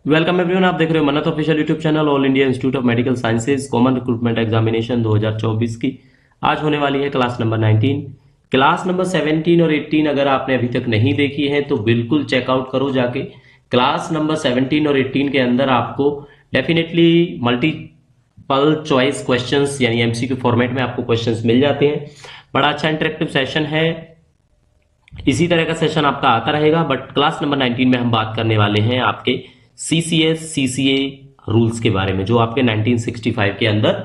Welcome everyone, आप देख रहे हो मन्नत official YouTube channel. All India institute of medical sciences common recruitment examination 2024 की आज होने वाली है क्लास नंबर 19। क्लास नंबर 17 और 18 अगर आपने अभी तक नहीं देखी है तो बिल्कुल चेकआउट करो जाके। क्लास नंबर 17 और 18 के अंदर आपको डेफिनेटली मल्टीपल चॉइस क्वेश्चंस यानी एमसीक्यू फॉर्मेट में आपको क्वेश्चंस मिल जाते हैं। बड़ा अच्छा इंटरेक्टिव सेशन है, इसी तरह का सेशन आपका आता रहेगा। बट क्लास नंबर 19 में हम बात करने वाले हैं आपके सीसीएस सीसीए रूल्स के बारे में, जो आपके 1965 के अंदर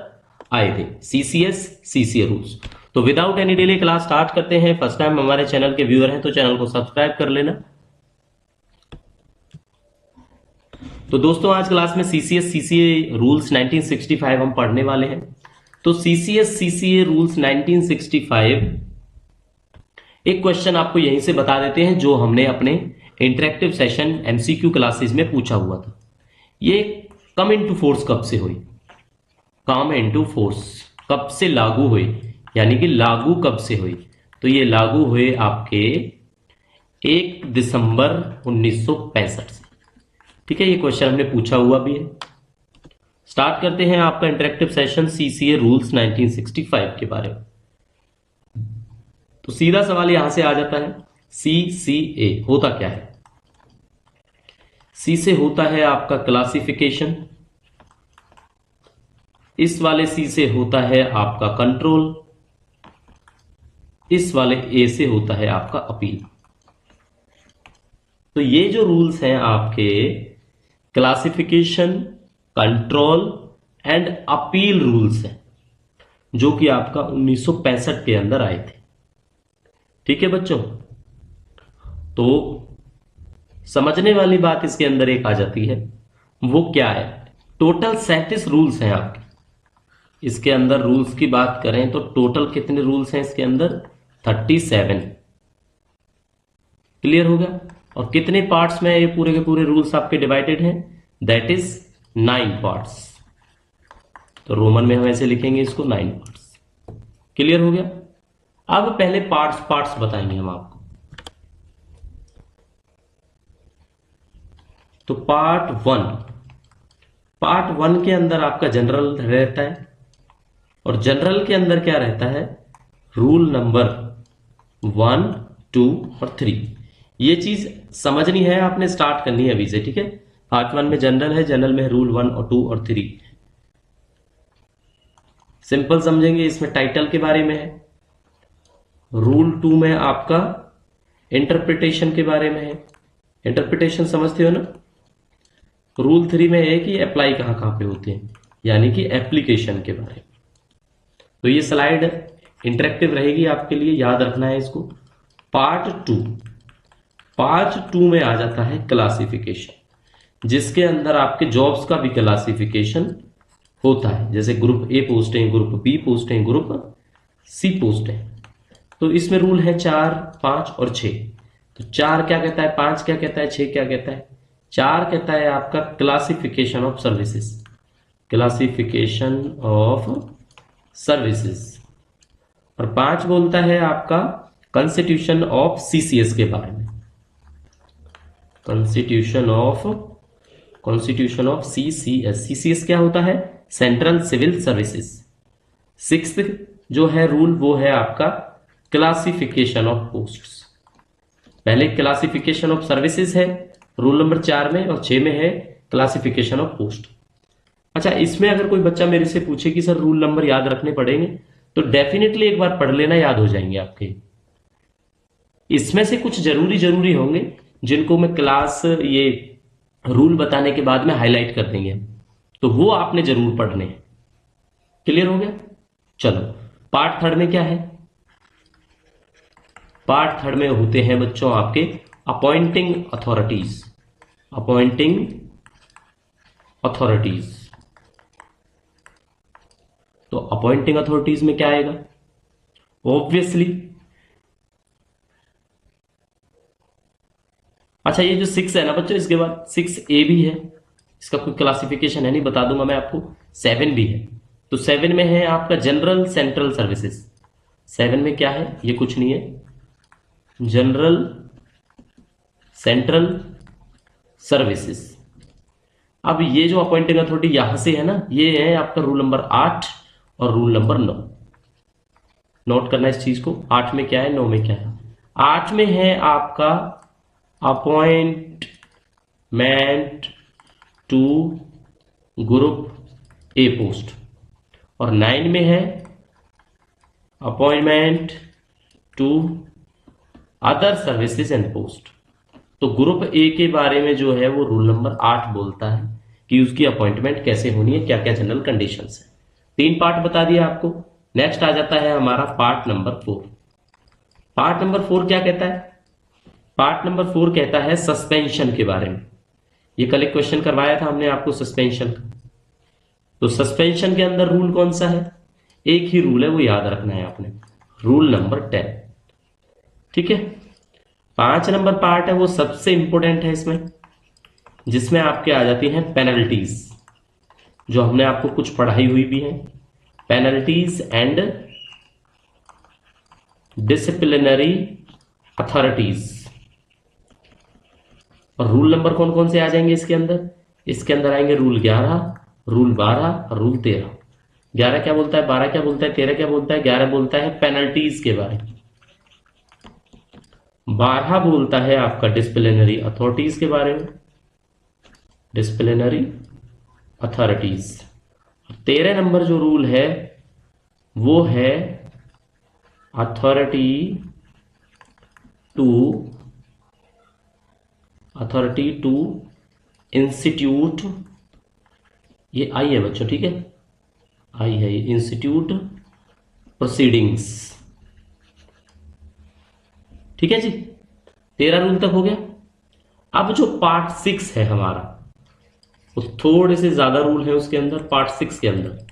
आए थे। CCS CCA rules. तो without any delay class start करते हैं। फर्स्ट टाइम हमारे चैनल के व्यूअर हैं तो चैनल को सब्सक्राइब कर लेना। तो दोस्तों आज क्लास में सीसीएस सीसीए रूल्स 1965 हम पढ़ने वाले हैं। तो सीसीएस सीसीए रूल्स 1965 एक क्वेश्चन आपको यहीं से बता देते हैं जो हमने अपने इंटरेक्टिव सेशन एमसीक्यू क्लासेस में पूछा हुआ था। ये कम इनटू फोर्स कब से हुई? कम इनटू फोर्स कब से लागू हुई, यानी कि लागू कब से हुई? तो ये लागू हुए आपके 1 दिसंबर 1965 से। ठीक है, ये क्वेश्चन हमने पूछा हुआ भी है। स्टार्ट करते हैं आपका इंटरेक्टिव सेशन सीसीए रूल्स 1965 के बारे में। तो सीधा सवाल यहां से आ जाता है, सीसीए होता क्या है? सी से होता है आपका क्लासिफिकेशन, इस वाले सी से होता है आपका कंट्रोल, इस वाले ए से होता है आपका अपील। तो ये जो रूल्स हैं आपके classification, control and appeal rules हैं, जो कि आपका 1965 के अंदर आए थे। ठीक है बच्चों, तो समझने वाली बात इसके अंदर एक आ जाती है, वो क्या है? टोटल 37 रूल्स हैं आपके। इसके अंदर रूल्स की बात करें तो टोटल कितने रूल्स हैं इसके अंदर? 37। क्लियर हो गया? और कितने पार्ट्स में ये पूरे के पूरे रूल्स आपके डिवाइडेड हैं? That is 9 parts. तो रोमन में हम ऐसे लिखेंगे इसको 9 पार्ट्स। क्लियर हो गया? अब पहले पार्ट्स पार्ट्स बताएंगे हम आपको। तो पार्ट वन के अंदर आपका जनरल रहता है, और जनरल के अंदर क्या रहता है? रूल नंबर 1, 2 और 3। ये चीज समझनी है, आपने स्टार्ट करनी है अभी से। ठीक है, पार्ट 1 में जनरल है, जनरल में रूल 1 और 2 और 3 सिंपल समझेंगे। इसमें टाइटल के बारे में है। रूल 2 में आपका इंटरप्रिटेशन के बारे में है। इंटरप्रिटेशन समझते हो ना? रूल 3 में है कि अप्लाई कहां कहां पे होते हैं, यानी कि एप्लीकेशन के बारे में। तो ये स्लाइड इंटरेक्टिव रहेगी आपके लिए, याद रखना है इसको। पार्ट टू में आ जाता है क्लासिफिकेशन, जिसके अंदर आपके जॉब्स का भी क्लासिफिकेशन होता है। जैसे ग्रुप ए पोस्ट है, ग्रुप बी पोस्ट है, ग्रुप सी पोस्ट है। तो इसमें रूल है 4, 5 और 6। तो 4 क्या कहता है, 5 क्या कहता है, 6 क्या कहता है? 4 कहता है आपका classification of services, classification of services. और 5 बोलता है आपका कॉन्स्टिट्यूशन ऑफ सीसीएस के बारे में, कॉन्स्टिट्यूशन ऑफ सीसीएस। सीसीएस क्या होता है? Central civil services. 6th जो है रूल वो है आपका क्लासिफिकेशन ऑफ पोस्ट्स। पहले क्लासिफिकेशन ऑफ सर्विसेज है रूल नंबर 4 में, और 6 में है क्लासिफिकेशन ऑफ पोस्ट। अच्छा, इसमें अगर कोई बच्चा मेरे से पूछे कि सर रूल नंबर याद रखने पड़ेंगे, तो डेफिनेटली एक बार पढ़ लेना, याद हो जाएंगे आपके। इसमें से कुछ जरूरी होंगे जिनको मैं क्लास ये रूल बताने के बाद में हाईलाइट कर देंगे, तो वो आपने जरूर पढ़ने हैं। क्लियर हो गया? चलो, पार्ट 3 में क्या है? पार्ट 3 में होते हैं बच्चों आपके अपॉइंटिंग अथॉरिटीज। Appointing authorities. तो अपॉइंटिंग अथॉरिटीज में क्या आएगा? ऑब्वियसली, अच्छा ये जो 6 है ना बच्चों, इसके बाद 6A भी है। इसका कोई क्लासिफिकेशन है नहीं, बता दूंगा मैं आपको। 7 भी है। तो 7 में है आपका जनरल सेंट्रल सर्विसेज। 7 में क्या है? ये कुछ नहीं है, जनरल सेंट्रल सर्विसेज। अब ये जो अपॉइंटिंग अथॉरिटी यहां से है ना, ये है आपका रूल नंबर 8 और रूल नंबर 9। नोट करना इस चीज को, 8 में क्या है, 9 में क्या है। 8 में है आपका appointment to group A post, और 9 में है appointment to other services and post. तो ग्रुप ए के बारे में जो है वो रूल नंबर 8 बोलता है कि उसकी अपॉइंटमेंट कैसे होनी है, क्या क्या जनरल कंडीशंस है। 3 पार्ट बता दिया आपको। नेक्स्ट आ जाता है हमारा पार्ट नंबर 4। पार्ट नंबर 4 क्या कहता है? पार्ट नंबर 4 कहता है सस्पेंशन के बारे में। ये कल एक क्वेश्चन करवाया था हमने आपको सस्पेंशन का। तो सस्पेंशन के अंदर रूल कौन सा है? एक ही रूल है, वो याद रखना है आपने, रूल नंबर 10। ठीक है। 5 नंबर पार्ट है वो सबसे इंपॉर्टेंट है इसमें, जिसमें आपके आ जाती हैं पेनल्टीज, जो हमने आपको कुछ पढ़ाई हुई भी है। Penalties and disciplinary authorities. और रूल नंबर कौन कौन से आ जाएंगे इसके अंदर? इसके अंदर आएंगे रूल 11, रूल 12 और रूल 13। 11 क्या बोलता है, 12 क्या बोलता है, 13 क्या बोलता है? 11 बोलता है पेनल्टीज के बारे में, 12 बोलता है आपका डिसिप्लिनरी अथॉरिटीज के बारे में, डिसिप्लिनरी अथॉरिटीज। 13 नंबर जो रूल है वो है अथॉरिटी टू इंस्टीट्यूट। ये आई है बच्चों, ठीक है, आई है ये, इंस्टीट्यूट प्रोसीडिंग्स। ठीक है जी, 13 रूल तक हो गया। अब जो पार्ट 6 है हमारा, वो थोड़े से ज्यादा रूल है उसके अंदर, पार्ट 6 के अंदर।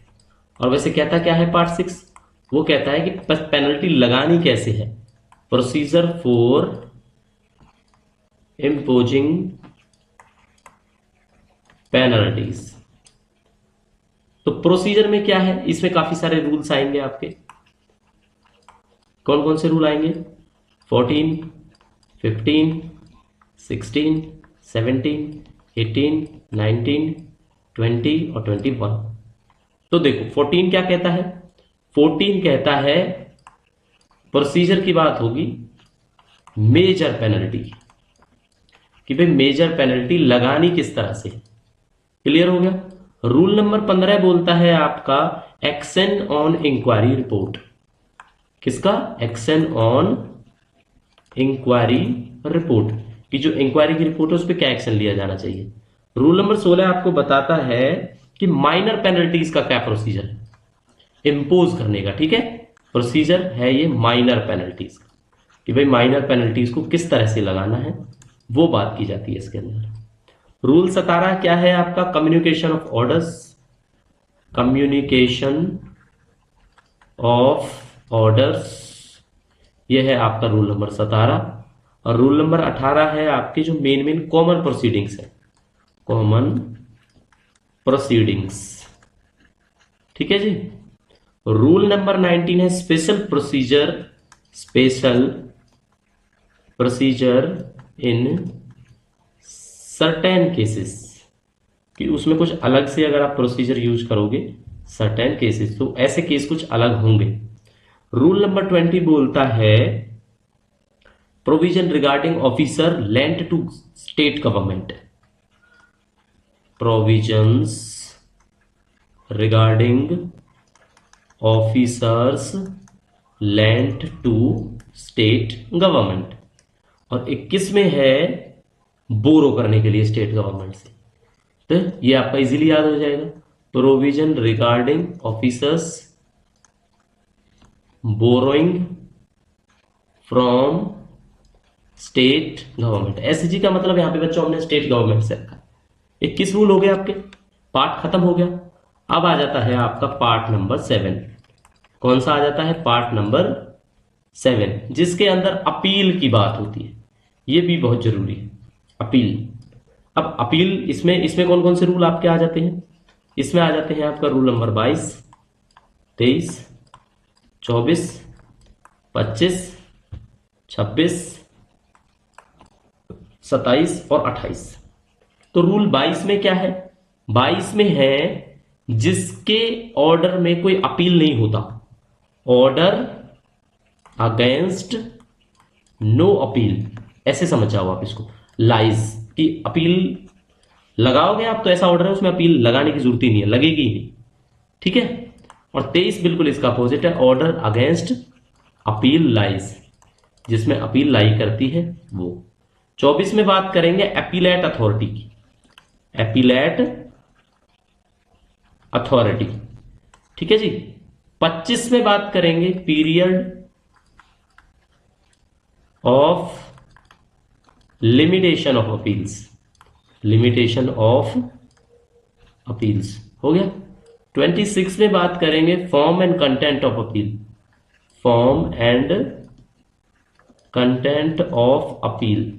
और वैसे कहता क्या है पार्ट 6? वो कहता है कि पेनल्टी लगानी कैसे है, प्रोसीजर फॉर इम्पोजिंग पेनल्टीज। तो प्रोसीजर में क्या है, इसमें काफी सारे रूल्स आएंगे आपके। कौन कौन से रूल आएंगे? 14, 15, 16, 17, 18, 19, 20 और 21। तो देखो 14 क्या कहता है? 14 कहता है, प्रोसीजर की बात होगी मेजर पेनल्टी, कि भाई मेजर पेनल्टी लगानी किस तरह से। क्लियर हो गया। रूल नंबर 15 बोलता है आपका एक्शन ऑन इंक्वायरी रिपोर्ट। किसका? एक्शन ऑन इंक्वायरी रिपोर्ट, कि जो इंक्वायरी की रिपोर्ट है उस पर क्या एक्शन लिया जाना चाहिए। रूल नंबर 16 आपको बताता है कि माइनर पेनल्टीज का क्या प्रोसीजर है इंपोज करने का। ठीक है, प्रोसीजर है ये माइनर पेनल्टीज का, कि भाई माइनर पेनल्टीज को किस तरह से लगाना है, वो बात की जाती है इसके अंदर। रूल 17 क्या है आपका? Communication of orders. Communication of orders, ये है आपका रूल नंबर 17। और रूल नंबर 18 है आपके जो मेन कॉमन प्रोसीडिंग्स है, कॉमन प्रोसीडिंग्स। ठीक है जी। रूल नंबर 19 है special procedure. Special procedure in certain cases, कि उसमें कुछ अलग से अगर आप प्रोसीजर यूज करोगे सर्टेन केसेस, तो ऐसे केस कुछ अलग होंगे। रूल नंबर 20 बोलता है provision regarding officer lent to state government. Provisions regarding officers lent to state government. और 21 में है बोरो करने के लिए स्टेट गवर्नमेंट से। तो ये आपका इजीली याद हो जाएगा, provision regarding officers borrowing from state government. SG का मतलब यहां पे बच्चों हमने स्टेट गवर्नमेंट से रखा। 21 रूल हो गए आपके, पार्ट खत्म हो गया। अब आ जाता है आपका पार्ट नंबर 7। कौन सा आ जाता है? पार्ट नंबर 7, जिसके अंदर अपील की बात होती है। ये भी बहुत जरूरी है, अपील। अब अपील, इसमें इसमें कौन कौन से रूल आपके आ जाते हैं? इसमें आ जाते हैं आपका रूल नंबर 22, 23, 24, 25, 26, 27 और 28। तो रूल 22 में क्या है? 22 में है जिसके ऑर्डर में कोई अपील नहीं होता, ऑर्डर अगेंस्ट नो अपील, ऐसे समझ जाओ आप इसको। लाइज की अपील लगाओगे आप तो ऐसा ऑर्डर है उसमें अपील लगाने की जरूरत ही नहीं है, लगेगी ही नहीं, ठीक है। और 23 बिल्कुल इसका अपोजिट है, ऑर्डर अगेंस्ट अपील लाइज, जिसमें अपील लाई करती है वो। 24 में बात करेंगे अपीलेट अथॉरिटी की, अपीलेट अथॉरिटी, ठीक है जी। 25 में बात करेंगे period of limitation of appeals, limitation of appeals हो गया। 26 में बात करेंगे form and content of appeal, form and content of appeal.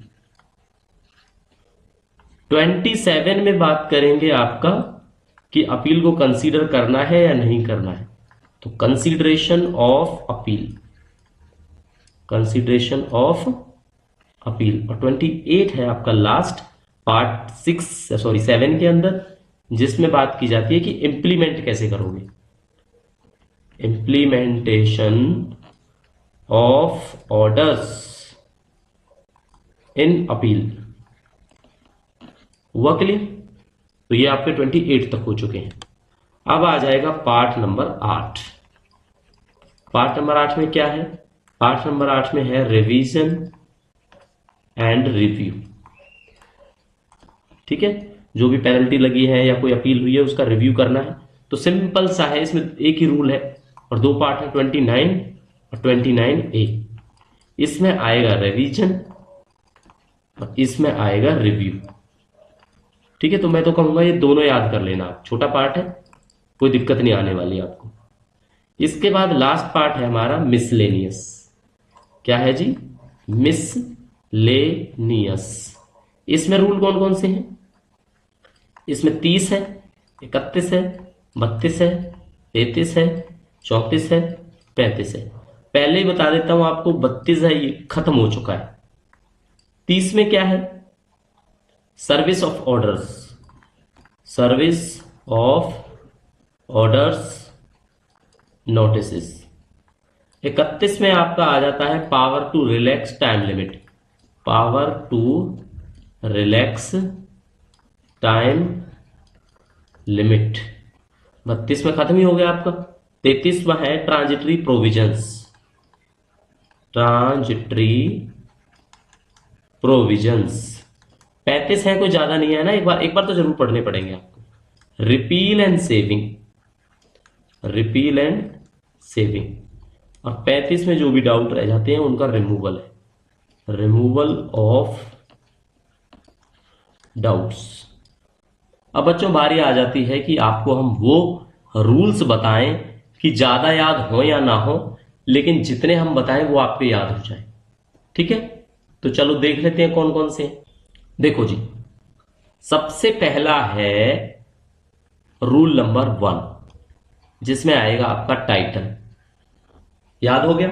27 में बात करेंगे आपका कि अपील को कंसीडर करना है या नहीं करना है, तो consideration of appeal, consideration of appeal. और 28 है आपका लास्ट पार्ट 7 के अंदर, जिसमें बात की जाती है कि इंप्लीमेंट कैसे करोगे, implementation of orders in appeal. हुआ क्लियर? तो ये आपके 28 तक हो चुके हैं। अब आ जाएगा पार्ट नंबर 8। पार्ट नंबर 8 में क्या है? पार्ट नंबर 8 में है रिवीजन एंड रिव्यू, ठीक है। जो भी पेनल्टी लगी है या कोई अपील हुई है उसका रिव्यू करना है, तो सिंपल सा है, इसमें एक ही रूल है और दो पार्ट है, 29 और 29A। इसमें आएगा रिवीजन और इसमें आएगा रिव्यू, ठीक है। तो मैं तो कहूंगा ये दोनों याद कर लेना आप, छोटा पार्ट है, कोई दिक्कत नहीं आने वाली आपको। इसके बाद लास्ट पार्ट है हमारा मिसलेनियस। क्या है जी? मिसलेनियस। इसमें रूल कौन कौन से हैं? इसमें 30 है, 31 है, 32 है, 33 है, 34 है, 35 है। पहले ही बता देता हूं आपको, 32 है ये खत्म हो चुका है। 30 में क्या है? Service of orders, service of orders notices. 31 में आपका आ जाता है power to relax time limit, power to relax time limit. 32 में खत्म ही हो गया आपका। 33 में है ट्रांजिटरी प्रोविजंस, ट्रांजिटरी प्रोविजंस। 35 है, कोई ज्यादा नहीं है ना, एक बार तो जरूर पढ़ने पड़ेंगे आपको। Repeal and saving, repeal and saving. और 35 में जो भी डाउट रह जाते हैं उनका रिमूवल है, रिमूवल ऑफ डाउट्स। अब बच्चों बारी आ जाती है कि आपको हम वो रूल्स बताएं कि ज्यादा याद हो या ना हो, लेकिन जितने हम बताएं वो आपको याद हो जाए, ठीक है। तो चलो देख लेते हैं कौन कौन से। देखो जी, सबसे पहला है रूल नंबर 1, जिसमें आएगा आपका टाइटल, याद हो गया।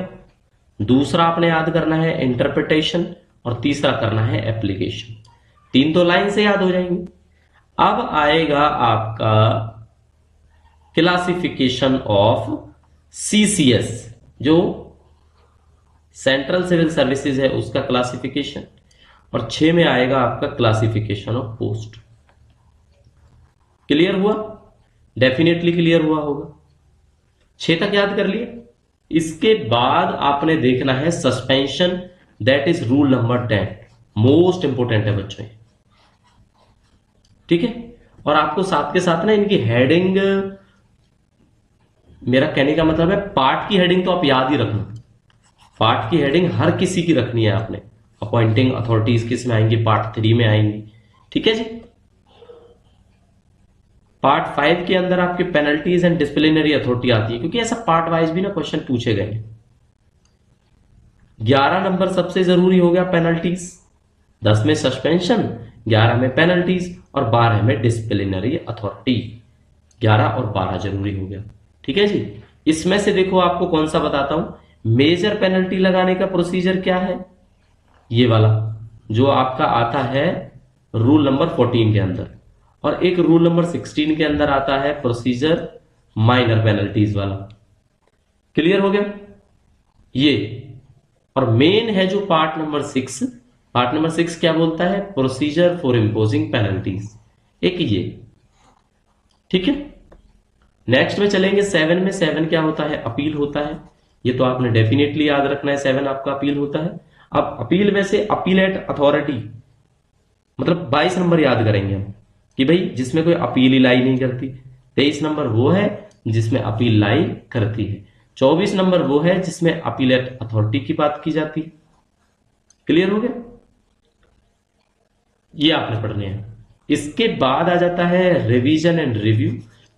दूसरा आपने याद करना है इंटरप्रिटेशन और तीसरा करना है एप्लीकेशन। 3 तो लाइन से याद हो जाएंगे। अब आएगा आपका क्लासिफिकेशन ऑफ CCS, जो सेंट्रल सिविल सर्विसेज है उसका क्लासिफिकेशन, और 6 में आएगा आपका क्लासिफिकेशन ऑफ पोस्ट। क्लियर हुआ? डेफिनेटली क्लियर हुआ होगा। 6 तक याद कर लिए। इसके बाद आपने देखना है suspension, that is rule number 10, most important है बच्चों, ठीक है। और आपको साथ के साथ ना इनकी हेडिंग, मेरा कहने का मतलब है पार्ट की हेडिंग तो आप याद ही रखना। पार्ट की हेडिंग हर किसी की रखनी है आपने। अपॉइंटिंग अथॉरिटीज किस में आएंगी? पार्ट 3 में आएंगी, ठीक है जी। पार्ट 5 के अंदर आपकी पेनल्टीज एंड डिसिप्लिनरी अथॉरिटी आती है, क्योंकि ऐसा पार्ट वाइज भी ना क्वेश्चन पूछे गए। 11 नंबर सबसे जरूरी हो गया पेनल्टीज, 10 में सस्पेंशन, 11 में पेनल्टीज और 12 में डिसिप्लिनरी अथॉरिटी। 11 और 12 जरूरी हो गया, ठीक है जी। इसमें से देखो आपको कौन सा बताता हूं। मेजर पेनल्टी लगाने का प्रोसीजर क्या है? ये वाला जो आपका आता है रूल नंबर 14 के अंदर। और एक रूल नंबर 16 के अंदर आता है प्रोसीजर माइनर पेनल्टीज वाला। क्लियर हो गया ये। और मेन है जो पार्ट नंबर 6, पार्ट नंबर 6 क्या बोलता है, प्रोसीजर फॉर इम्पोजिंग पेनल्टीज, एक ये। ठीक है, नेक्स्ट में चलेंगे 7 में। 7 क्या होता है, अपील होता है। ये तो आपने डेफिनेटली याद रखना है, 7 आपका अपील होता है। अब अपील में से अपीलेट अथॉरिटी, मतलब 22 नंबर याद करेंगे हम कि भाई जिसमें कोई अपील ही लाई नहीं करती। 23 नंबर वो है जिसमें अपील लाई करती है। 24 नंबर वो है जिसमें अपीलेट अथॉरिटी की बात की जाती है। क्लियर हो गया, ये आपने पढ़ने हैं। इसके बाद आ जाता है रिवीजन एंड रिव्यू,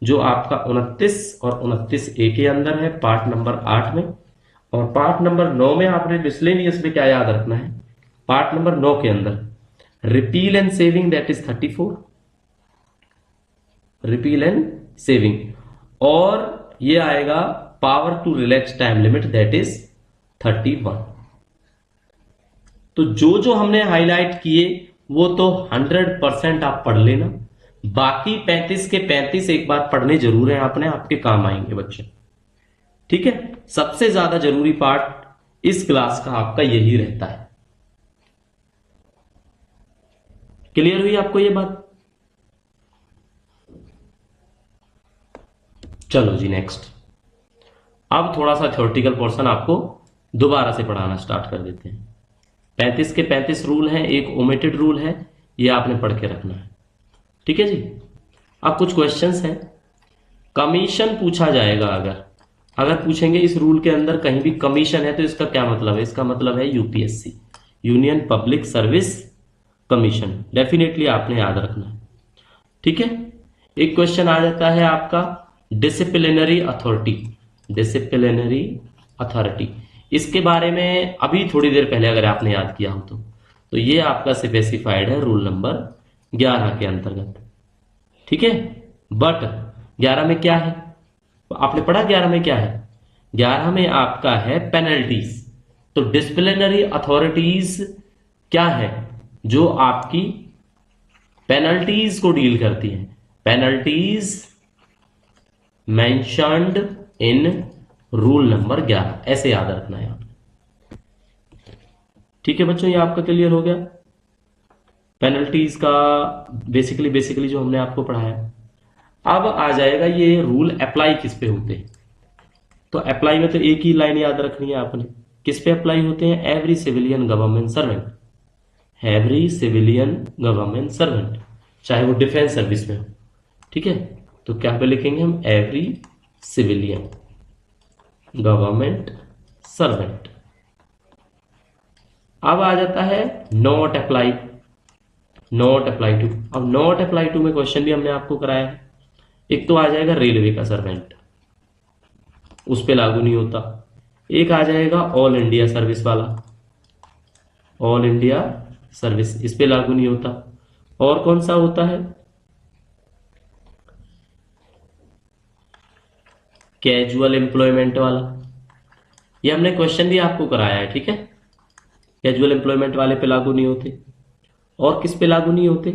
जो आपका 29 और 29A के अंदर है, पार्ट नंबर 8 में। और पार्ट नंबर 9 में आपने मिसलेनियस में क्या याद रखना है, पार्ट नंबर 9 के अंदर repeal and saving, that is 34, repeal and saving. और ये आएगा power to relax time limit, that is 31। तो जो जो हमने हाईलाइट किए वो तो 100% आप पढ़ लेना। बाकी 35 के 35 एक बार पढ़ने जरूर है आपने, आपके काम आएंगे बच्चे। ठीक है, सबसे ज्यादा जरूरी पार्ट इस क्लास का आपका यही रहता है। क्लियर हुई आपको ये बात? चलो जी नेक्स्ट। अब थोड़ा सा थ्योरेटिकल पोर्शन आपको दोबारा से पढ़ाना स्टार्ट कर देते हैं। 35 के 35 रूल हैं, एक ओमिटेड रूल है, ये आपने पढ़ के रखना है। ठीक है जी। अब कुछ क्वेश्चंस हैं। कमीशन पूछा जाएगा, अगर पूछेंगे इस रूल के अंदर कहीं भी कमीशन है तो इसका क्या मतलब है, इसका मतलब है UPSC, union public service commission, definitely आपने याद रखना है। ठीक है, एक क्वेश्चन आ जाता है आपका डिसिप्लिनरी अथॉरिटी, डिसिप्लिनरी अथॉरिटी। इसके बारे में अभी थोड़ी देर पहले अगर आपने याद किया हो तो ये आपका स्पेसिफाइड है रूल नंबर 11 के अंतर्गत। ठीक है, बट 11 में क्या है, आपने पढ़ा 11 में क्या है, 11 में आपका है पेनल्टीज। तो डिसिप्लिनरी अथॉरिटीज क्या है, जो आपकी पेनल्टीज को डील करती हैं। Penalties mentioned in rule number 11, ऐसे याद रखना है आप। ठीक है बच्चों, ये आपका क्लियर हो गया पेनल्टीज का बेसिकली जो हमने आपको पढ़ाया। अब आ जाएगा ये रूल अप्लाई किस पे होते हैं। तो अप्लाई में तो एक ही लाइन याद रखनी है आपने, किस पे अप्लाई होते हैं, every civilian government servant, every civilian government servant, चाहे वो डिफेंस सर्विस में हो। ठीक है, तो क्या पे लिखेंगे हम, एवरी सिविलियन गवर्नमेंट सर्वेंट। अब आ जाता है not apply, not apply to. अब नॉट अप्लाई टू में क्वेश्चन भी हमने आपको कराया है। एक तो आ जाएगा रेलवे का सर्वेंट, उस पे लागू नहीं होता। एक आ जाएगा ऑल इंडिया सर्विस वाला, ऑल इंडिया सर्विस, इस पे लागू नहीं होता। और कौन सा होता है, कैजुअल एम्प्लॉयमेंट वाला, ये हमने क्वेश्चन भी आपको कराया है। ठीक है, कैजुअल एम्प्लॉयमेंट वाले पे लागू नहीं होते। और किस पे लागू नहीं होते,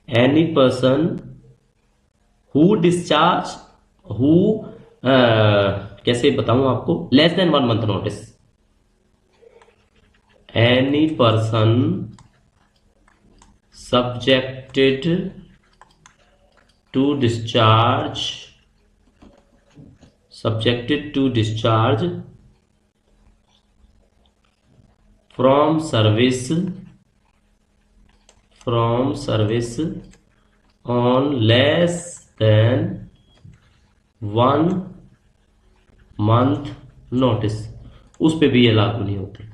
any person who discharge, who कैसे बताऊं आपको, less than 1 month notice, any person subjected to discharge, subjected to discharge from service on less than 1 month notice, उस पे भी ये लागू नहीं होते।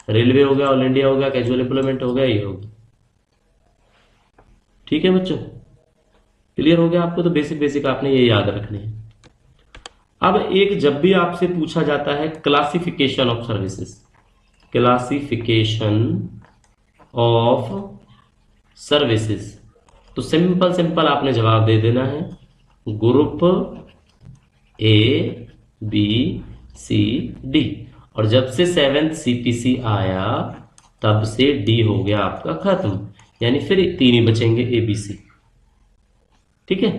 रेलवे हो गया, ऑल इंडिया हो गया, कैजुअल एम्प्लॉयमेंट हो गया, ये हो गया। ठीक है बच्चों, क्लियर हो गया आपको? तो बेसिक आपने ये याद रखने हैं। अब एक जब भी आपसे पूछा जाता है classification of services, classification of services, तो सिंपल आपने जवाब दे देना है group A B C D. और जब से 7th CPC आया तब से डी हो गया आपका खत्म, यानी फिर तीन ही बचेंगे ए बी सी। ठीक है,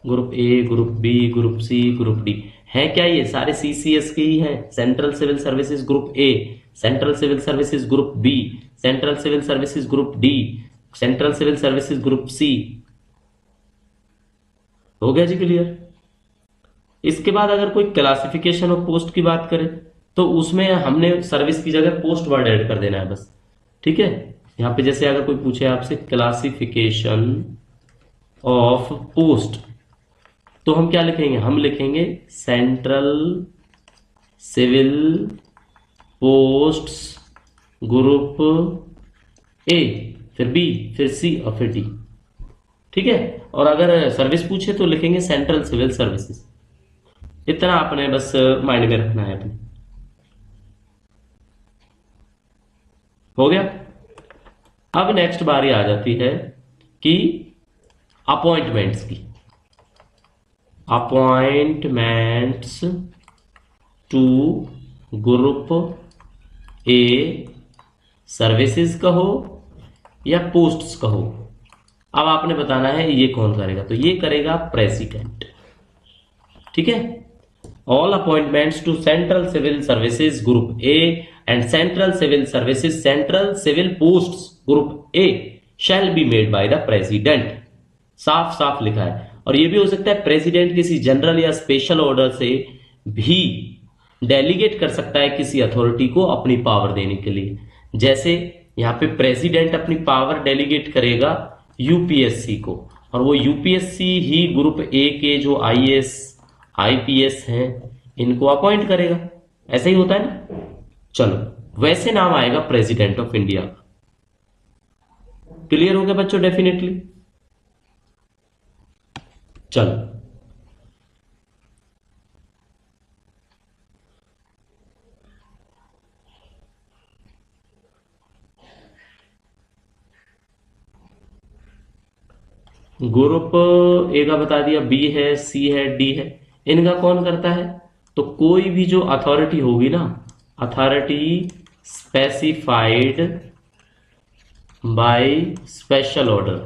group A, group B, group C, group D है क्या, ये सारे सीसीएस के ही हैं। Central civil services group A, central civil services group B, central civil services group D, central civil services group C. हो गया जी क्लियर। इसके बाद अगर कोई क्लासिफिकेशन ऑफ पोस्ट की बात करें तो उसमें हमने सर्विस की जगह पोस्ट वर्ड ऐड कर देना है बस। ठीक है, यहां पे जैसे अगर कोई पूछे आपसे क्लासिफिकेशन ऑफ पोस्ट, तो हम क्या लिखेंगे, हम लिखेंगे central civil posts group A, फिर बी, फिर सी और फिर डी। ठीक है, और अगर सर्विस पूछे तो लिखेंगे सेंट्रल सिविल सर्विसेज। इतना आपने बस माइंड में रखना है अपने। हो गया। अब नेक्स्ट बारी आ जाती है कि अपॉइंटमेंट्स की। Appointments to group A services कहो या पोस्ट्स कहो, अब आपने बताना है ये कौन करेगा, तो ये करेगा प्रेसिडेंट। ठीक है, all appointments to central civil services group A and central civil services central civil posts group A shall be made by the president. साफ साफ लिखा है। और ये भी हो सकता है प्रेसिडेंट किसी जनरल या स्पेशल ऑर्डर से भी डेलीगेट कर सकता है किसी अथॉरिटी को अपनी पावर देने के लिए। जैसे यहां पे प्रेसिडेंट अपनी पावर डेलीगेट करेगा यूपीएससी को, और वो यूपीएससी ही ग्रुप ए के जो आईएएस आईपीएस हैं इनको अपॉइंट करेगा। ऐसा ही होता है ना। चलो, वैसे नाम आएगा प्रेसिडेंट ऑफ इंडिया। क्लियर हो गया बच्चों, डेफिनेटली। चलो, ग्रुप ए का बता दिया, बी है, सी है, डी है। इनका कौन करता है, तो कोई भी जो अथॉरिटी होगी ना, authority specified by special order,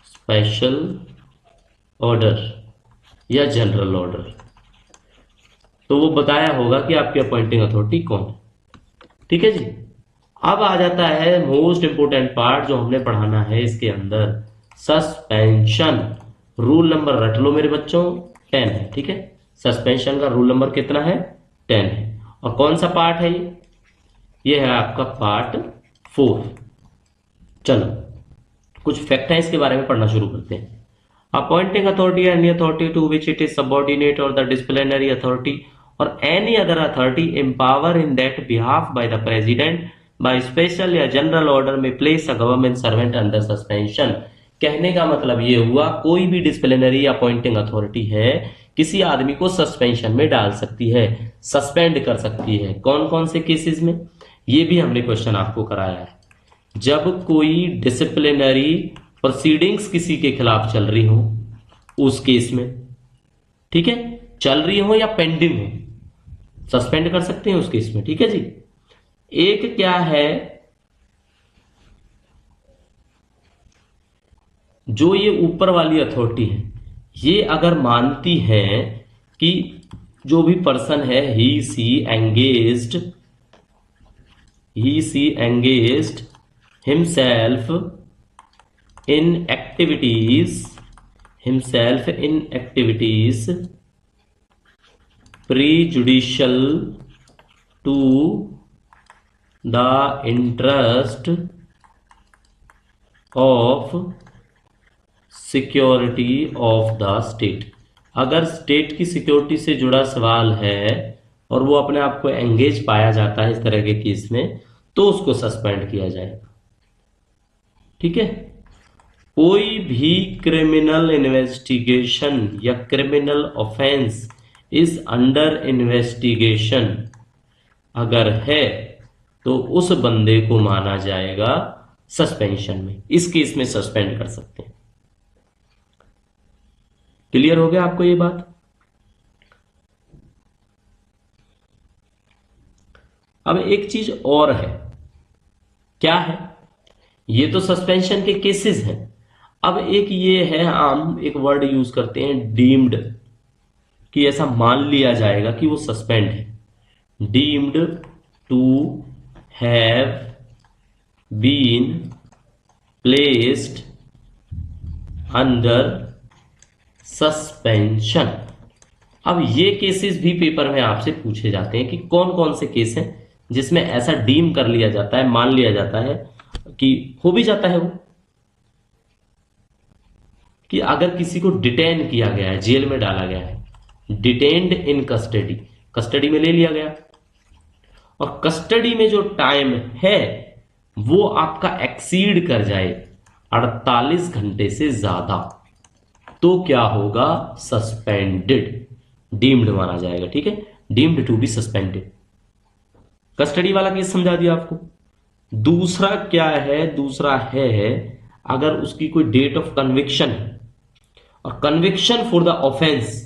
special order या जनरल ऑर्डर, तो वो बताया होगा कि आपकी अपॉइंटिंग अथॉरिटी कौन है। ठीक है जी। अब आ जाता है मोस्ट इंपोर्टेंट पार्ट जो हमने पढ़ाना है इसके अंदर, सस्पेंशन। रूल नंबर रट लो मेरे बच्चों, 10 है। ठीक है, सस्पेंशन का रूल नंबर कितना है, 10 है। और कौन सा पार्ट है ये है आपका पार्ट 4। चलो, कुछ फैक्ट है इसके बारे में पढ़ना शुरू करते हैं। Appointing authority any authority to which it is subordinate और द डिसिप्लिनरी अथॉरिटी और any other authority empower in that behalf by the president by special या जनरल ऑर्डर में place a government servant under suspension. कहने का मतलब ये हुआ, कोई भी डिसिप्लिनरी अपॉइंटिंग अथॉरिटी है किसी आदमी को सस्पेंशन में डाल सकती है, सस्पेंड कर सकती है। कौन कौन से केसेस में, ये भी हमने क्वेश्चन आपको कराया है। जब कोई डिसिप्लिनरी प्रोसीडिंग्स किसी के खिलाफ चल रही हो उस केस में, ठीक है, चल रही हो या पेंडिंग हो, सस्पेंड कर सकते हैं उस केस में। ठीक है जी। एक क्या है, जो ये ऊपर वाली अथॉरिटी है ये अगर मानती है कि जो भी पर्सन है he see engaged himself in activities prejudicial to the interest of security of the state. अगर स्टेट की सिक्योरिटी से जुड़ा सवाल है और वो अपने आप को एंगेज पाया जाता है इस तरह के केस में, तो उसको सस्पेंड किया जाएगा। ठीक है, कोई भी क्रिमिनल इन्वेस्टिगेशन या criminal offence is under investigation अगर है तो उस बंदे को माना जाएगा सस्पेंशन में। इस केस में सस्पेंड कर सकते हैं। क्लियर हो गया आपको ये बात। अब एक चीज और है, क्या है? ये तो सस्पेंशन के केसेस हैं। अब एक ये है, हम एक वर्ड यूज करते हैं डीम्ड, कि ऐसा मान लिया जाएगा कि वो सस्पेंड है। Deemed to have been placed under suspension. अब ये केसेस भी पेपर में आपसे पूछे जाते हैं कि कौन कौन से केस हैं जिसमें ऐसा डीम कर लिया जाता है, मान लिया जाता है कि हो भी जाता है वो, कि अगर किसी को डिटेन किया गया है, जेल में डाला गया है, डिटेन्ड इन कस्टडी, कस्टडी में ले लिया गया, और कस्टडी में जो टाइम है वो आपका एक्सीड कर जाए 48 घंटे से ज्यादा, तो क्या होगा? सस्पेंडेड, डीम्ड माना जाएगा। ठीक है, deemed to be suspended. Custody वाला केस समझा दिया आपको। दूसरा क्या है? दूसरा है अगर उसकी कोई डेट ऑफ कन्विक्शन है, और कन्विक्शन फॉर द ऑफेंस,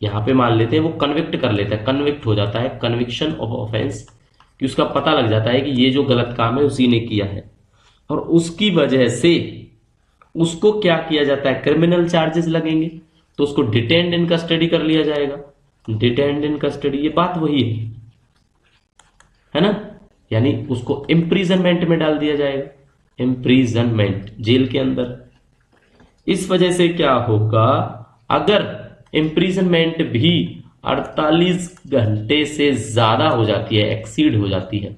यहां पे मान लेते हैं वो कन्विक्ट कर लेता है, कन्विक्ट हो जाता है, कन्विक्शन ऑफ ऑफेंस, कि उसका पता लग जाता है कि ये जो गलत काम है उसी ने किया है, और उसकी वजह से उसको क्या किया जाता है? क्रिमिनल चार्जेस लगेंगे, तो उसको डिटेन्ड इन कस्टडी कर लिया जाएगा। डिटेन्ड इन कस्टडी, ये बात वही है ना, यानी उसको इम्प्रीजनमेंट में डाल दिया जाएगा, इम्प्रीजनमेंट, जेल के अंदर। इस वजह से क्या होगा? अगर इम्प्रीजनमेंट भी 48 घंटे से ज्यादा हो जाती है, एक्सीड हो जाती है,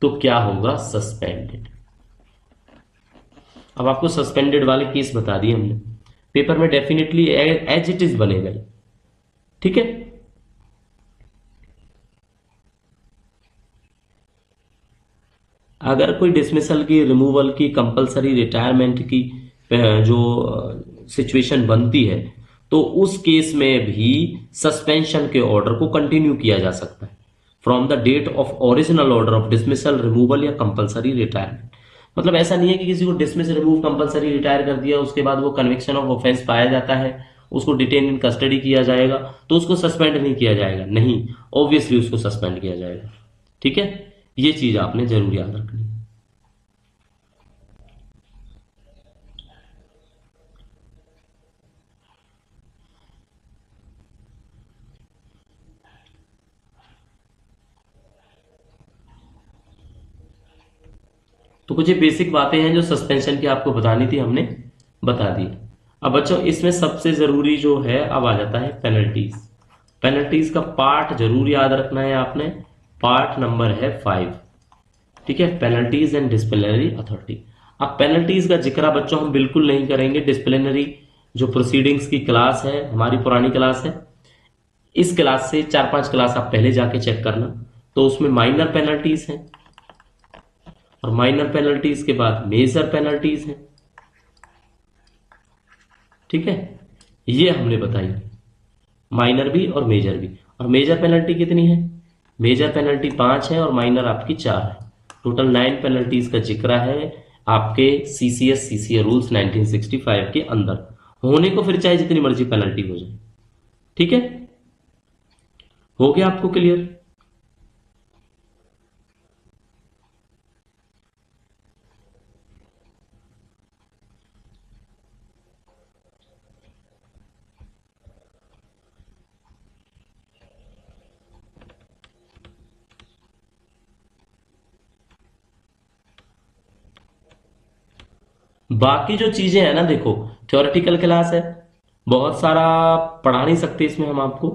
तो क्या होगा? सस्पेंडेड। अब आपको सस्पेंडेड वाले केस बता दिए हमने, पेपर में डेफिनेटली एज इट इज बनेगा। ठीक है, अगर कोई डिसमिसल की, रिमूवल की, कंपलसरी रिटायरमेंट की जो सिचुएशन बनती है, तो उस केस में भी सस्पेंशन के ऑर्डर को कंटिन्यू किया जा सकता है from the date of original order of dismissal, removal या कंपलसरी रिटायरमेंट। मतलब ऐसा नहीं है कि किसी को डिसमिस, रिमूव, कंपलसरी रिटायर कर दिया, उसके बाद वो कन्विक्शन ऑफ ऑफेंस पाया जाता है, उसको डिटेन इन कस्टडी किया जाएगा, तो उसको सस्पेंड नहीं किया जाएगा। नहीं, ऑब्वियसली उसको सस्पेंड किया जाएगा। ठीक है, ये चीज आपने जरूर याद रखनी है। तो कुछ ये बेसिक बातें हैं जो सस्पेंशन की आपको बतानी थी, हमने बता दी। अब बच्चों इसमें सबसे जरूरी जो है, अब आ जाता है पेनल्टीज। पेनल्टीज का पार्ट जरूर याद रखना है आपने, पार्ट नंबर है 5। ठीक है, पेनल्टीज एंड डिसिप्लिनरी अथॉरिटी। अब पेनल्टीज का जिक्र बच्चों हम बिल्कुल नहीं करेंगे, डिसिप्लिनरी जो प्रोसीडिंग्स की क्लास है, हमारी पुरानी क्लास है, इस क्लास से 4-5 क्लास आप पहले जाके चेक करना, तो उसमें माइनर पेनल्टीज हैं, और माइनर पेनल्टीज के बाद मेजर पेनल्टीज हैं। ठीक है, ये हमने बताई, माइनर भी और मेजर भी। और मेजर पेनल्टी कितनी है? मेजर पेनल्टी 5 है और माइनर आपकी 4 है। टोटल 9 पेनल्टीज का जिक्र है आपके सीसीएस सीसीए रूल्स 1965 के अंदर। होने को फिर चाहे जितनी मर्जी पेनल्टी हो जाए। ठीक है, हो गया आपको क्लियर? बाकी जो चीजें हैं ना, देखो थ्योरेटिकल क्लास है, बहुत सारा पढ़ा नहीं सकते इसमें हम आपको।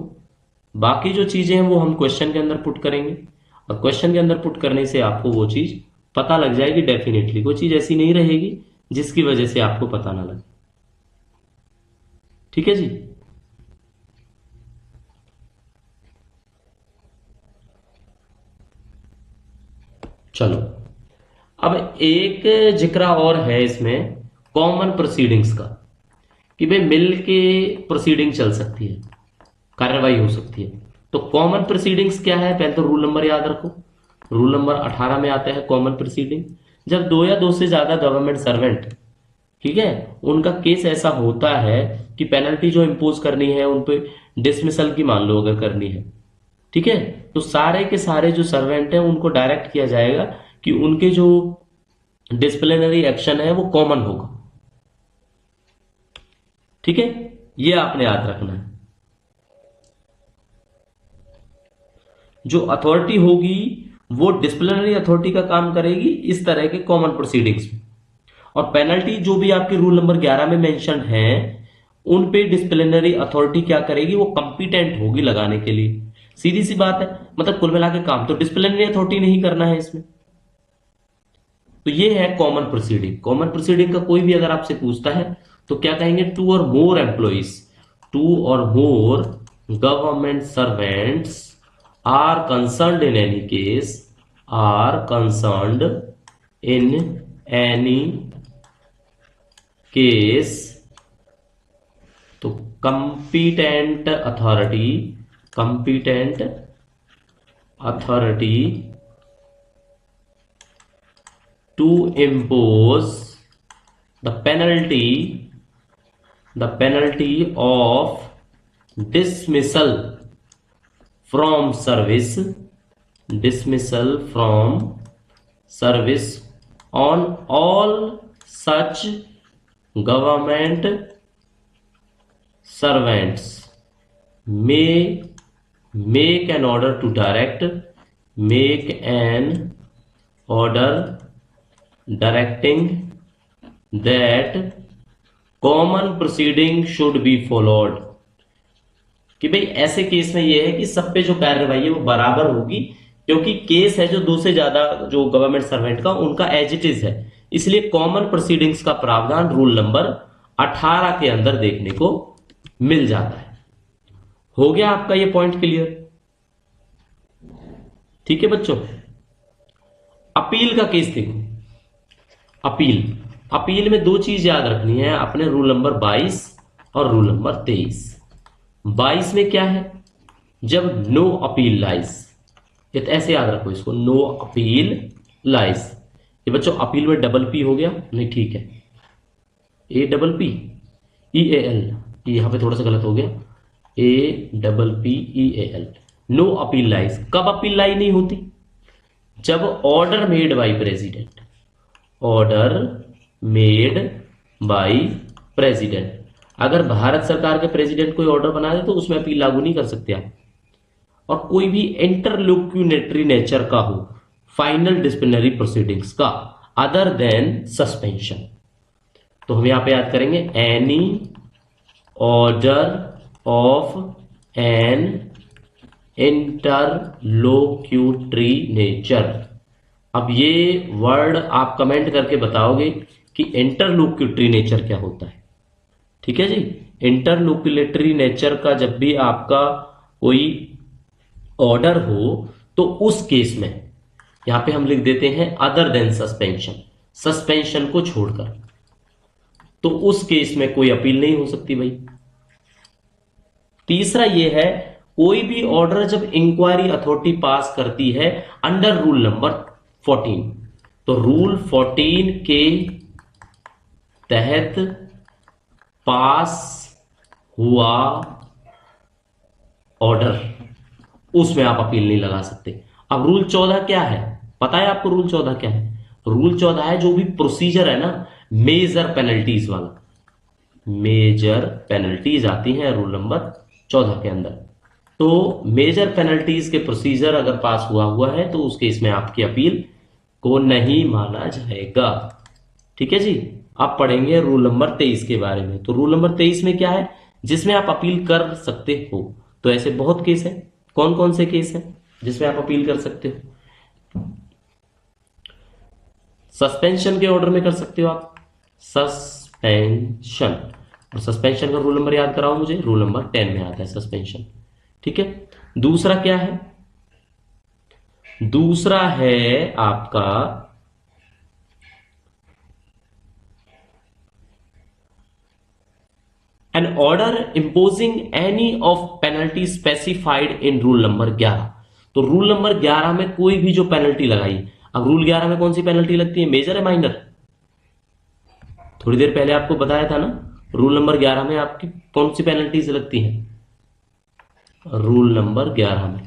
बाकी जो चीजें हैं वो हम क्वेश्चन के अंदर पुट करेंगे, और क्वेश्चन के अंदर पुट करने से आपको वो चीज पता लग जाएगी। डेफिनेटली कोई चीज ऐसी नहीं रहेगी जिसकी वजह से आपको पता ना लगे। ठीक है जी। चलो, अब एक जिक्र और है इसमें कॉमन प्रोसीडिंग्स का, कि भाई मिल के प्रोसीडिंग चल सकती है, कार्रवाई हो सकती है। तो कॉमन प्रोसीडिंग्स क्या है? पहले तो रूल नंबर याद रखो। रूल नंबर 18 में आता है कॉमन प्रोसीडिंग, जब 2 या 2 से ज्यादा गवर्नमेंट सर्वेंट, ठीक है, उनका केस ऐसा होता है कि पेनल्टी जो इंपोज करनी है उन पे, डिसमिसल की मान लो अगर करनी है, ठीक है, तो सारे के सारे जो सर्वेंट हैं उनको डायरेक्ट किया जाएगा कि उनके जो डिसिप्लिनरी एक्शन है वो कॉमन होगा। ठीक है, ये आपने याद रखना है। जो अथॉरिटी होगी वो डिसिप्लिनरी अथॉरिटी का काम करेगी इस तरह के कॉमन प्रोसीडिंग्स में, और पेनल्टी जो भी आपके रूल नंबर 11 में मेंशन है उन पे डिसिप्लिनरी अथॉरिटी क्या करेगी, वो कंपिटेंट होगी लगाने के लिए। सीधी सी बात है, मतलब कुल मिला के काम तो डिसिप्लिनरी अथॉरिटी नहीं करना है इसमें। तो ये है कॉमन प्रोसीडिंग। कॉमन प्रोसीडिंग का कोई भी अगर आपसे पूछता है तो क्या कहेंगे, to or more employees, two or more government servants are concerned in any case, are concerned in any case, तो competent authority, competent authority to impose the penalty of dismissal from service, dismissal from service on all such government servants may make an order to direct, make an order directing that common proceeding should be followed, कि भाई ऐसे case में ये है कि सब पे जो कार्रवाई है वो बराबर होगी, क्योंकि केस है जो दो से ज्यादा जो गवर्नमेंट सर्वेंट का उनका एज इट इज है, इसलिए कॉमन प्रोसीडिंग्स का प्रावधान रूल नंबर 18 के अंदर देखने को मिल जाता है। हो गया आपका ये पॉइंट क्लियर? ठीक है बच्चों, अपील का केस देखो। अपील, अपील में दो चीज याद रखनी है अपने, रूल नंबर 22 और रूल नंबर 23। 22 में क्या है, जब नो अपील लाइज, ये तो ऐसे याद रखो इसको, नो अपील लाइज। ये बच्चों अपील में डबल पी हो गया नहीं, ठीक है, A double P E A L, यहां पे थोड़ा सा गलत हो गया, A double P E A L. No appeal lies, कब अपील लाई नहीं होती, जब order made by president, order made by president, अगर भारत सरकार के प्रेसिडेंट कोई ऑर्डर बना दे तो उसमें अपील लागू नहीं कर सकते आप। और कोई भी इंटरलोक्यूटरी नेचर का हो फाइनल डिसिप्लिनरी प्रोसीडिंग्स का, अदर देन सस्पेंशन, तो हम यहां पे याद करेंगे any order of an interlocutory nature. अब ये वर्ड आप कमेंट करके बताओगे कि इंटरलोक्यूटरी नेचर क्या होता है। ठीक है जी, इंटरलोक्यूटरी नेचर का जब भी आपका कोई ऑर्डर हो तो उस केस में यहां पे हम लिख देते हैं अदर देन सस्पेंशन, सस्पेंशन को छोड़कर, तो उस केस में कोई अपील नहीं हो सकती भाई। तीसरा ये है, कोई भी ऑर्डर जब इंक्वायरी अथॉरिटी पास करती है अंडर रूल नंबर 14, तो रूल 14 के तहत पास हुआ ऑर्डर, उसमें आप अपील नहीं लगा सकते। अब रूल 14 क्या है, पता है आपको रूल 14 क्या है? रूल 14 है जो भी प्रोसीजर है ना, मेजर पेनल्टीज वाला, मेजर पेनल्टीज आती हैं रूल नंबर 14 के अंदर। तो मेजर पेनल्टीज के प्रोसीजर अगर पास हुआ है तो उस केस में आपकी अपील को नहीं माना जाएगा। ठीक है जी, आप पढ़ेंगे रूल नंबर 23 के बारे में। तो रूल नंबर 23 में क्या है, जिसमें आप अपील कर सकते हो। तो ऐसे बहुत केस है, कौन कौन से केस है जिसमें आप अपील कर सकते हो? सस्पेंशन के ऑर्डर में कर सकते हो आप, सस्पेंशन, और सस्पेंशन का रूल नंबर याद कराओ मुझे, रूल नंबर 10 में आता है सस्पेंशन। ठीक है, दूसरा क्या है, दूसरा है आपका an order imposing any of penalty specified in rule number 11। तो रूल नंबर 11 में कोई भी जो पेनल्टी लगाई, अब रूल 11 में कौन सी पेनल्टी लगती है, मेजर है माइनर? थोड़ी देर पहले आपको बताया था ना, रूल नंबर 11 में आपकी कौन सी पेनल्टीज लगती हैं? रूल नंबर 11 में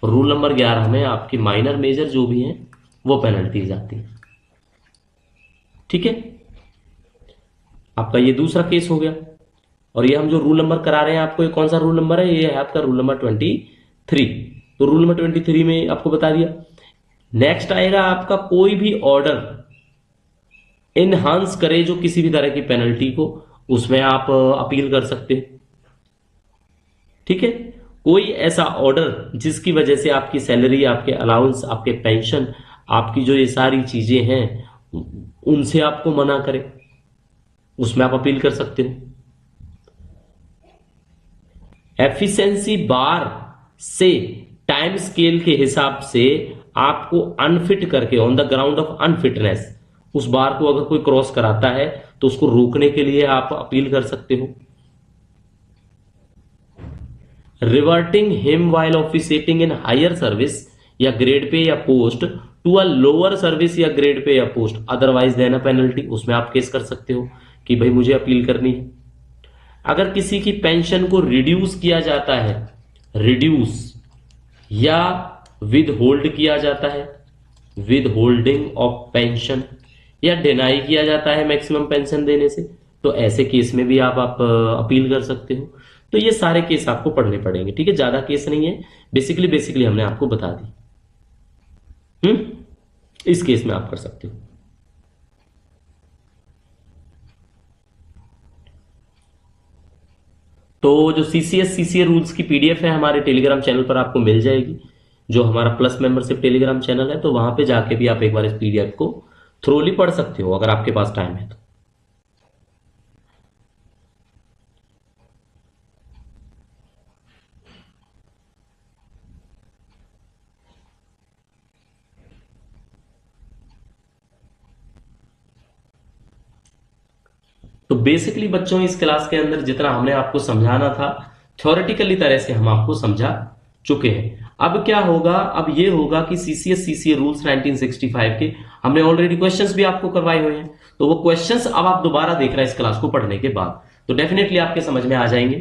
रूल नंबर 11 में आपकी माइनर मेजर जो भी हैं वो पेनल्टीज आती है। ठीक है, आपका ये दूसरा केस हो गया। और ये हम जो रूल नंबर करा रहे हैं आपको, ये कौन सा रूल नंबर है? ये है आपका रूल नंबर 23। तो रूल नंबर 23 में आपको बता दिया। नेक्स्ट आएगा आपका कोई भी ऑर्डर इनहांस करे जो किसी भी तरह की पेनल्टी को, उसमें आप अपील कर सकते हैं। ठीक है, कोई ऐसा ऑर्डर जिसकी वजह से आपकी सैलरी, आपके अलाउंस, आपके पेंशन, आपकी जो ये सारी चीजें हैं उनसे आपको मना करे, उसमें आप अपील कर सकते हो। एफिशिएंसी बार से टाइम स्केल के हिसाब से आपको अनफिट करके, on the ground of unfitness, उस बार को अगर कोई क्रॉस कराता है तो उसको रोकने के लिए आप अपील कर सकते हो। Reverting him while officiating in higher service या ग्रेड पे या post to a lower service या ग्रेड पे या पोस्ट अदरवाइज देना पेनल्टी, उसमें आप केस कर सकते हो कि भाई मुझे अपील करनी है। अगर किसी की पेंशन को रिड्यूस किया जाता है, रिड्यूस या विद होल्ड किया जाता है, विद होल्डिंग ऑफ पेंशन, या डिनाई किया जाता है मैक्सिमम पेंशन देने से, तो ऐसे केस में भी आप अपील कर सकते हो। तो ये सारे केस आपको पढ़ने पड़ेंगे। ठीक है, ज्यादा केस नहीं है, बेसिकली हमने आपको बता दी। इस केस में आप कर सकते हो। तो जो सीसीएस सीसीए रूल्स की पीडीएफ है हमारे टेलीग्राम चैनल पर आपको मिल जाएगी, जो हमारा प्लस मेंबरशिप टेलीग्राम चैनल है। तो वहां पे जाके भी आप एक बार इस पीडीएफ को थ्रोली पढ़ सकते हो अगर आपके पास टाइम है तो बेसिकली बच्चों इस क्लास के अंदर जितना हमने आपको समझाना था थ्योरेटिकली तरह से हम आपको समझा चुके हैं। अब क्या होगा, अब ये होगा कि सीसीएस सीसीए रूल्स 1965 के हमने ऑलरेडी क्वेश्चंस भी आपको करवाए हुए हैं, तो वो क्वेश्चंस अब आप दोबारा देख रहे हैं इस क्लास को पढ़ने के बाद, तो डेफिनेटली आपके समझ में आ जाएंगे।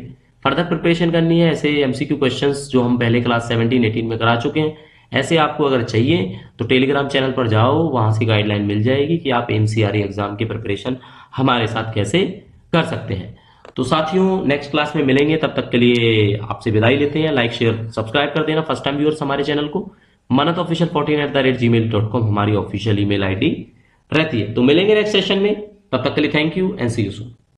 फर्दर प्रिपरेशन करनी है ऐसे एमसीक्यू क्वेश्चंस जो हम पहले क्लास 17-18 में करा चुके हैं, ऐसे आपको अगर चाहिए तो टेलीग्राम चैनल पर जाओ, वहां से गाइडलाइन मिल जाएगी कि आप एमसीआरई एग्जाम की प्रिपरेशन हमारे साथ कैसे कर सकते हैं। तो साथियों नेक्स्ट क्लास में मिलेंगे, तब तक के लिए आपसे विदाई लेते हैं। लाइक शेयर सब्सक्राइब कर देना फर्स्ट टाइम व्यूअर्स हमारे चैनल को। manatofficial14@gmail.com हमारी ऑफिशियल ईमेल आईडी रहती है। तो मिलेंगे नेक्स्ट सेशन में, तब तक के लिए thank you and see you soon.